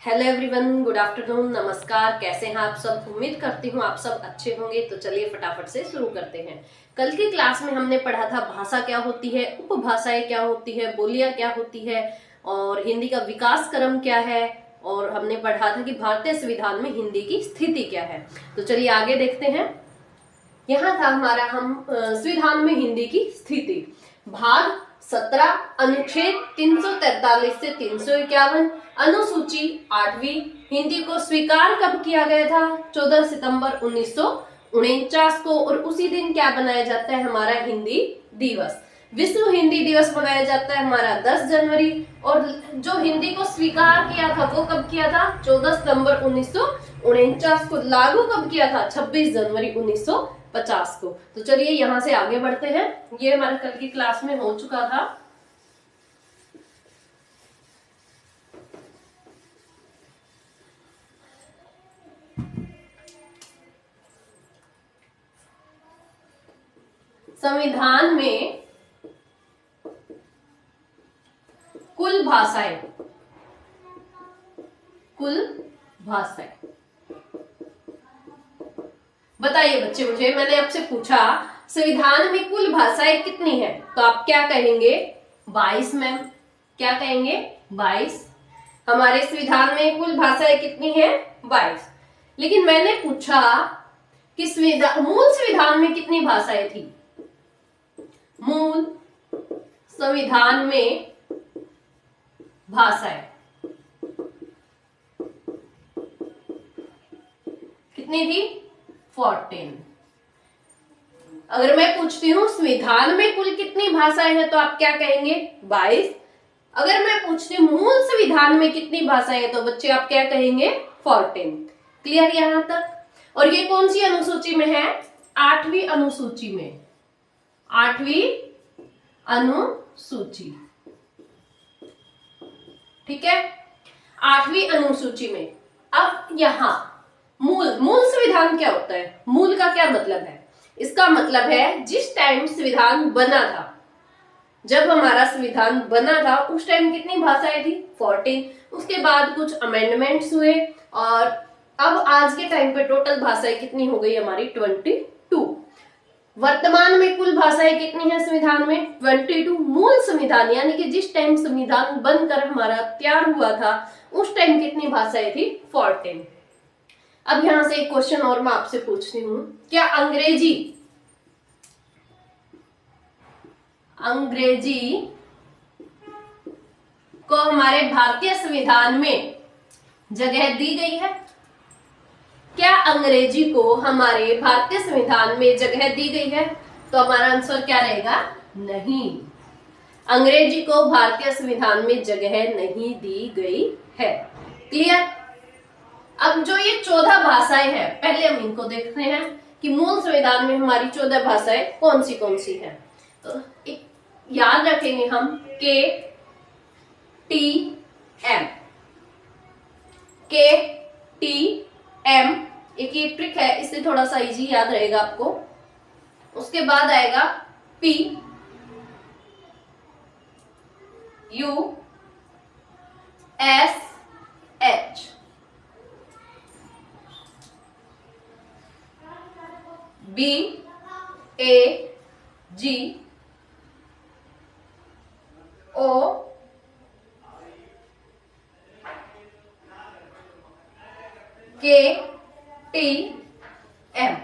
Hello everyone, good afternoon, नमस्कार। कैसे हैं आप सब? उम्मीद करती हूँ आप सब अच्छे होंगे। तो चलिए फटाफट से शुरू करते हैं। कल की क्लास में हमने पढ़ा था भाषा क्या होती है, उपभाषाएं क्या होती है, बोलियां क्या होती है और हिंदी का विकास क्रम क्या है। और हमने पढ़ा था कि भारतीय संविधान में हिंदी की स्थिति क्या है। तो चलिए आगे देखते हैं। यहाँ था हमारा संविधान में हिंदी की स्थिति। भाग 17, अनुच्छेद 343 से 351, अनुसूची 8वीं। हिंदी को स्वीकार कब किया गया था? 14 सितंबर 1949 को। और उसी दिन क्या बनाया जाता है? हमारा हिंदी दिवस। विश्व हिंदी दिवस मनाया जाता है हमारा 10 जनवरी। और जो हिंदी को स्वीकार किया था वो कब किया था? 14 सितंबर 1949 को। लागू कब किया था? 26 जनवरी 1950 को। तो चलिए यहां से आगे बढ़ते हैं। ये हमारे कल की क्लास में हो चुका था। संविधान में कुल भाषाएं, बताइए बच्चे मुझे। मैंने आपसे पूछा संविधान में कुल भाषाएं कितनी है, तो आप क्या कहेंगे? 22 मैम। क्या कहेंगे? 22। हमारे संविधान में कुल भाषाएं कितनी है? 22। लेकिन मैंने पूछा कि मूल संविधान में कितनी भाषाएं थी? मूल संविधान में भाषाएं कितनी थी? 14। अगर मैं पूछती हूँ संविधान में कुल कितनी भाषाएं हैं, तो आप क्या कहेंगे? 22। अगर मैं पूछती हूँ मूल संविधान में कितनी भाषाएं हैं, तो बच्चे आप क्या कहेंगे? 14। क्लियर यहां तक? और ये कौन सी अनुसूची में है? 8वीं अनुसूची में। 8वीं अनुसूची, ठीक है, 8वीं अनुसूची में। अब यहां मूल संविधान क्या होता है? मूल का क्या मतलब है? इसका मतलब है जिस टाइम संविधान बना था, जब हमारा संविधान बना था उस टाइम कितनी भाषाएं थी? 14। उसके बाद कुछ अमेंडमेंट्स हुए और अब आज के टाइम पे टोटल भाषाएं कितनी हो गई हमारी? 22। वर्तमान में कुल भाषाएं कितनी है संविधान में? 22। मूल संविधान यानी कि जिस टाइम संविधान बनकर हमारा तैयार हुआ था उस टाइम कितनी भाषाएं थी? 14। अब यहां से एक क्वेश्चन और मैं आपसे पूछती हूँ, क्या अंग्रेजी को हमारे भारतीय संविधान में जगह दी गई है? क्या अंग्रेजी को हमारे भारतीय संविधान में जगह दी गई है? तो हमारा आंसर क्या रहेगा? नहीं, अंग्रेजी को भारतीय संविधान में जगह नहीं दी गई है। क्लियर? अब जो ये 14 भाषाएं हैं, पहले हम इनको देखते हैं कि मूल संविधान में हमारी 14 भाषाएं कौन सी हैं। तो एक याद रखेंगे हम, के टी एम, एक ये ट्रिक है, इससे थोड़ा सा इजी याद रहेगा आपको। उसके बाद आएगा P U S H, B A G O K T M.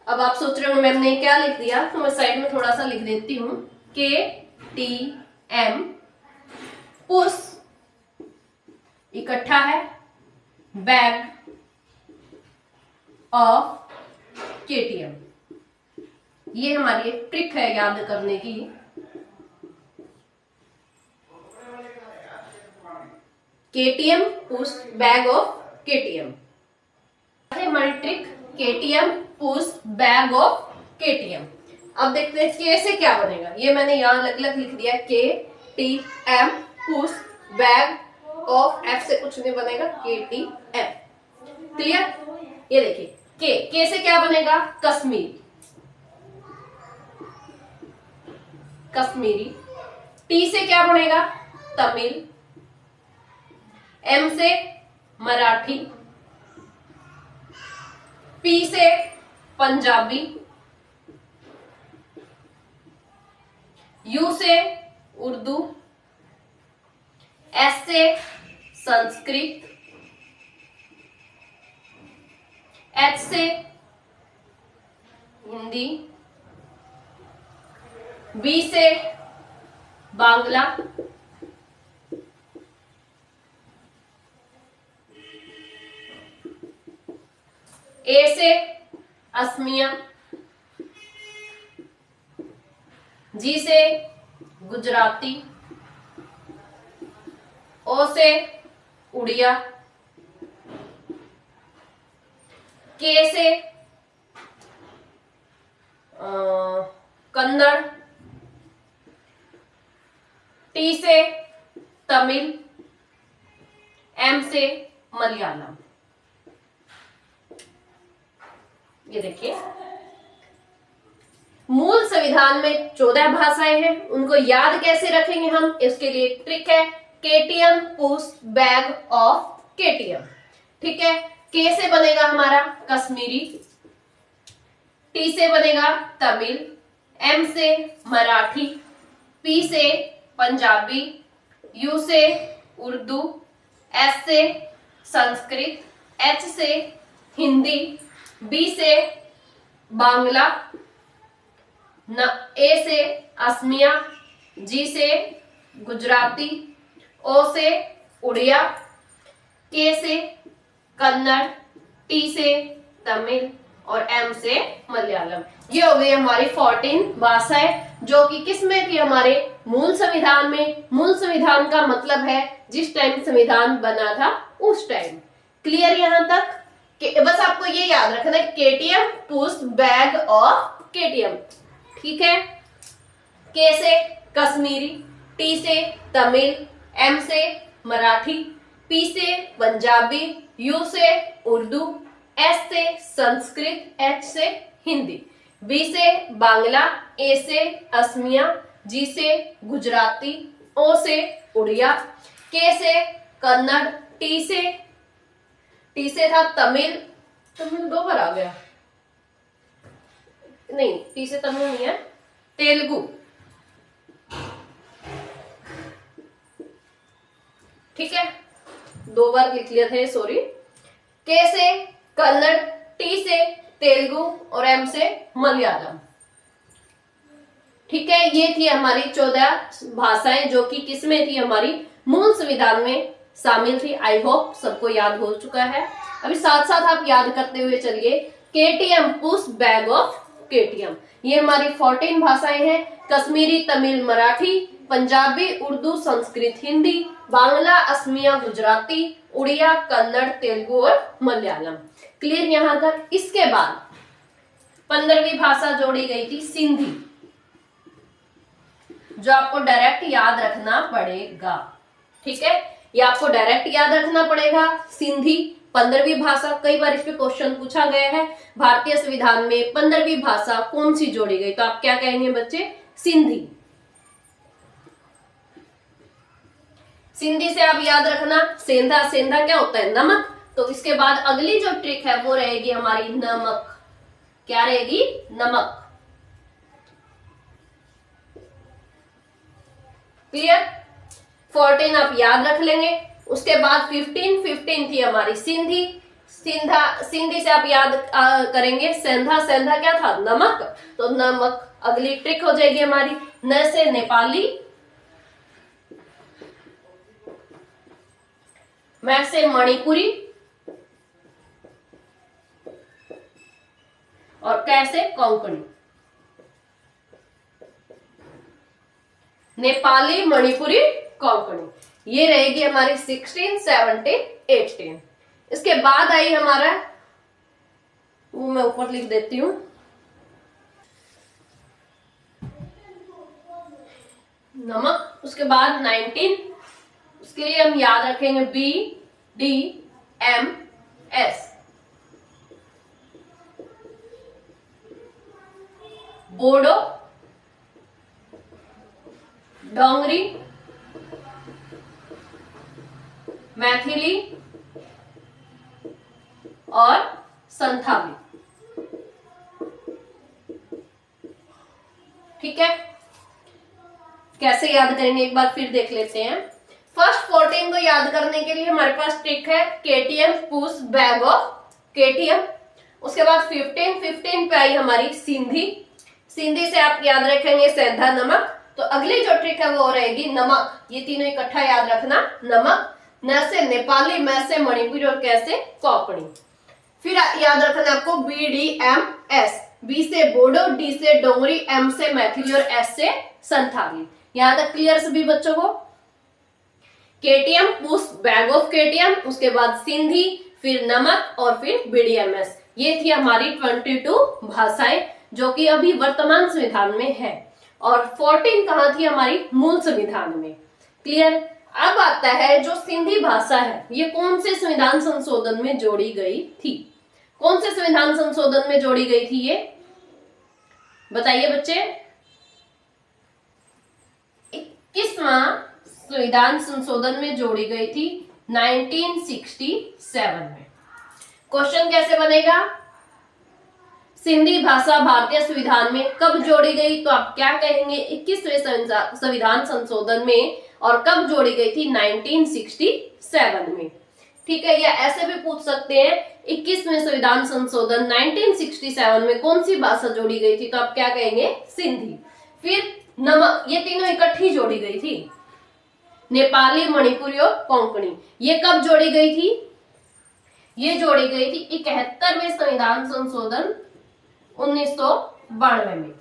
अब आप सोच रहे हो मैम ने क्या लिख दिया, तो मैं साइड में थोड़ा सा लिख देती हूं। के टी एम पुश इकट्ठा है, बैग ऑफ केटीएम। ये हमारी एक ट्रिक है याद करने की। KTM push bag of KTM, हमारी trick KTM push bag of KTM. अब देखते हैं के से क्या बनेगा। ये मैंने यहां अलग अलग लिख दिया, के T M push bag off, F से कुछ नहीं बनेगा, के टी एम। क्लियर? ये देखिए, के से क्या बनेगा? कश्मीर, कश्मीरी। टी से क्या बनेगा? तमिल। M से मराठी, P से पंजाबी, U से उर्दू, S से संस्कृत, H से हिंदी, B से बांग्ला, A से असमिया, G से गुजराती, O से उड़िया, K से कन्नड़, T से तमिल, M से मलयालम। ये देखिए, मूल संविधान में 14 भाषाएं हैं, उनको याद कैसे रखेंगे हम, इसके लिए एक ट्रिक है, KTM push bag of KTM. ठीक है, के से बनेगा हमारा कश्मीरी, टी से बनेगा तमिल, एम से मराठी, पी से पंजाबी, यू से उर्दू, एस से संस्कृत, एच से हिंदी, बी से बांग्ला, ए से असमिया, जी से गुजराती, ओ से उड़िया, के से कन्नड़, टी से तमिल और एम से मलयालम। ये हो गई हमारी 14 भाषाएं जो कि किस में थी, हमारे मूल संविधान में। मूल संविधान का मतलब है जिस टाइम संविधान बना था उस टाइम। क्लियर यहां तक? बस आपको ये याद रखना है, KTM push bag of KTM. ठीक है, के से कश्मीरी, टी से तमिल, एम से मराठी, पी से पंजाबी, यू से उर्दू, एस से संस्कृत, एच से हिंदी, बी से बांग्ला, ए से असमिया, जी से गुजराती, ओ से उड़िया, के से कन्नड़, टी से था तमिल, तमिल 2 बार आ गया, नहीं टी से तमिल नहीं है, तेलुगु। ठीक है, 2 बार लिख लिया था, सॉरी। के से कन्नड़, टी से तेलुगु और एम से मलयालम। ठीक है, ये थी हमारी 14 भाषाएं जो कि किसमें थी, हमारी मूल संविधान में शामिल थी। आई होप सबको याद हो चुका है। अभी साथ साथ आप याद करते हुए चलिए, KTM push bag of KTM, ये हमारी 14 भाषाएं हैं। कश्मीरी, तमिल, मराठी, पंजाबी, उर्दू, संस्कृत, हिंदी, बांग्ला, असमिया, गुजराती, उड़िया, कन्नड़, तेलुगु और मलयालम। क्लियर यहां तक? इसके बाद 15वीं भाषा जोड़ी गई थी सिंधी, जो आपको डायरेक्ट याद रखना पड़ेगा। ठीक है, ये आपको डायरेक्ट याद रखना पड़ेगा। सिंधी 15वीं भाषा, कई बार इस पे क्वेश्चन पूछा गया है, भारतीय संविधान में 15वीं भाषा कौन सी जोड़ी गई, तो आप क्या कहेंगे बच्चे? सिंधी। सिंधी से आप याद रखना सेंधा, सेंधा क्या होता है? नमक। तो इसके बाद अगली जो ट्रिक है वो रहेगी हमारी नमक। क्या रहेगी? नमक। क्लियर? 14 आप याद रख लेंगे। उसके बाद 15 थी हमारी सिंधी। सिंधी से आप याद करेंगे सेंधा, सेंधा क्या था? नमक। तो नमक अगली ट्रिक हो जाएगी हमारी। न से नेपाली, मैं से मणिपुरी और कैसे कोंकणी। नेपाली, मणिपुरी, कोंकणी, ये रहेगी हमारी 16, 17, 18। इसके बाद आई हमारा, वो मैं ऊपर लिख देती हूं, नमक। उसके बाद 19, उसके लिए हम याद रखेंगे BDMS, बोडो, डोंगरी, मैथिली और संथाली। ठीक है, कैसे याद करेंगे एक बार फिर देख लेते हैं। फर्स्ट 14 को याद करने के लिए हमारे पास ट्रिक है KTM push bag of KTM. उसके बाद 15 पे आई हमारी सिंधी। सिंधी से आप याद रखेंगे सेंधा नमक। तो अगली जो ट्रिक है वो रहेगी नमक। ये तीनों इकट्ठा याद रखना, नमक। न से नेपाली, मैं से मणिपुरी और कैसे कोंकणी। फिर याद रखना आपको BDMS। बी से बोडो, डी से डोंगरी, एम से मैथिली और एस से संथाली। यहां तक क्लियर सभी बच्चों को? KTM push bag of KTM, उसके बाद सिंधी, फिर नमक और फिर BDMS। ये थी हमारी 22 भाषाएं जो कि अभी वर्तमान संविधान में है। और 14 कहाँ थी? हमारी मूल संविधान में। क्लियर? अब आता है जो सिंधी भाषा है, ये कौन से संविधान संशोधन में जोड़ी गई थी? कौन से संविधान संशोधन में जोड़ी गई थी ये बताइए बच्चे। 21वां संविधान संशोधन में जोड़ी गई थी 1967 में। क्वेश्चन कैसे बनेगा? सिंधी भाषा भारतीय संविधान में कब जोड़ी गई? तो आप क्या कहेंगे? 21वें संविधान संशोधन में। और कब जोड़ी गई थी? 1967 में। ठीक है, या ऐसे भी पूछ सकते हैं 21वें संविधान संशोधन 1967 में कौन सी भाषा जोड़ी गई थी? तो आप क्या कहेंगे? सिंधी। फिर नमक, ये तीनों इकट्ठी जोड़ी गई थी, नेपाली, मणिपुरी और कोंकणी। ये कब जोड़ी गई थी? ये जोड़ी गई थी 71वें संविधान संशोधन 1992 में।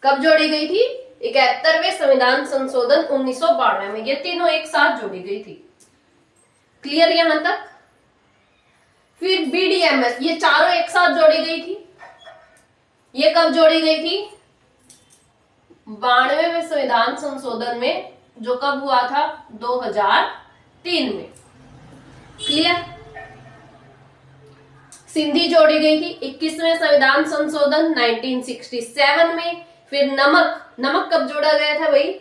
कब जोड़ी गई थी? 71वें संविधान संशोधन 1992 में। ये तीनों एक साथ जोड़ी गई थी। क्लियर यहां तक? फिर BDMS, ये चारों एक साथ जोड़ी गई थी। ये कब जोड़ी गई थी? 92वें संविधान संशोधन में, जो कब हुआ था? 2003 में। क्लियर? सिंधी जोड़ी गई थी 21वें संविधान संशोधन 1967 में। फिर नमक कब जोड़ा गया था भाई?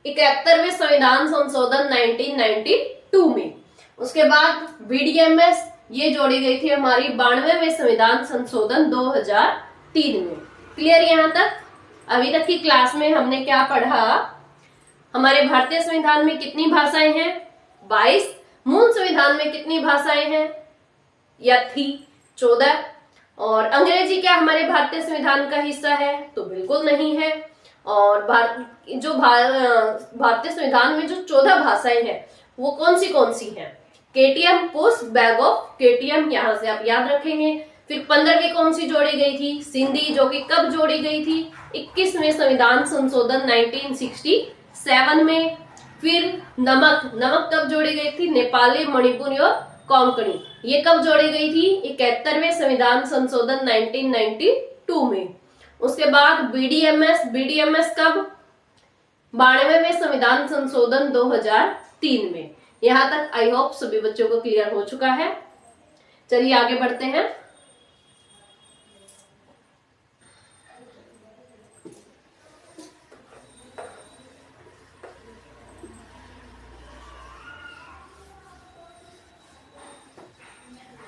71वें संविधान संशोधन 1992 में। उसके बाद BDMS, ये जोड़ी गई थी हमारी 92वें संविधान संशोधन 2003 में। क्लियर यहां तक? अभी तक की क्लास में हमने क्या पढ़ा? हमारे भारतीय संविधान में कितनी भाषाएं हैं? 22। मूल संविधान में कितनी भाषाएं हैं या थी? 14। और अंग्रेजी क्या हमारे भारतीय संविधान का हिस्सा है? तो बिल्कुल नहीं है। और भारतीय संविधान में जो 14 भाषाएं हैं वो कौन सी हैं? KTM push bag of KTM, यहां से आप याद रखेंगे। फिर 15वीं कौन सी जोड़ी गई थी? सिंधी, जो कि कब जोड़ी गई थी? 21वें संविधान संशोधन 1967 में। फिर नमक कब जोड़ी गई थी? नेपाली, मणिपुरी और कोंकणी। ये कब जोड़ी गई थी? 71वें संविधान संशोधन 1992 में। उसके बाद BDMS कब? 92वें संविधान संशोधन 2003 में। यहां तक आई होप सभी बच्चों को क्लियर हो चुका है। चलिए आगे बढ़ते हैं।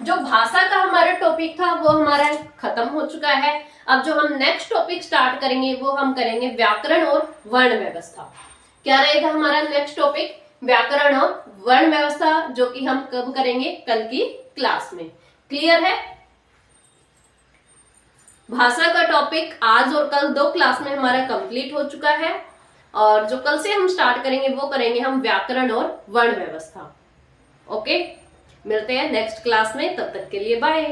जो भाषा का हमारा टॉपिक था वो हमारा खत्म हो चुका है। अब जो हम नेक्स्ट टॉपिक स्टार्ट करेंगे वो हम करेंगे व्याकरण और वर्ण व्यवस्था। क्या रहेगा हमारा नेक्स्ट टॉपिक? व्याकरण और वर्ण व्यवस्था, जो कि हम कब करेंगे? कल की क्लास में। क्लियर है? भाषा का टॉपिक आज और कल 2 क्लास में हमारा कंप्लीट हो चुका है। और जो कल से हम स्टार्ट करेंगे वो करेंगे हम व्याकरण और वर्ण व्यवस्था। ओके, मिलते हैं नेक्स्ट क्लास में। तब तक के लिए बाय।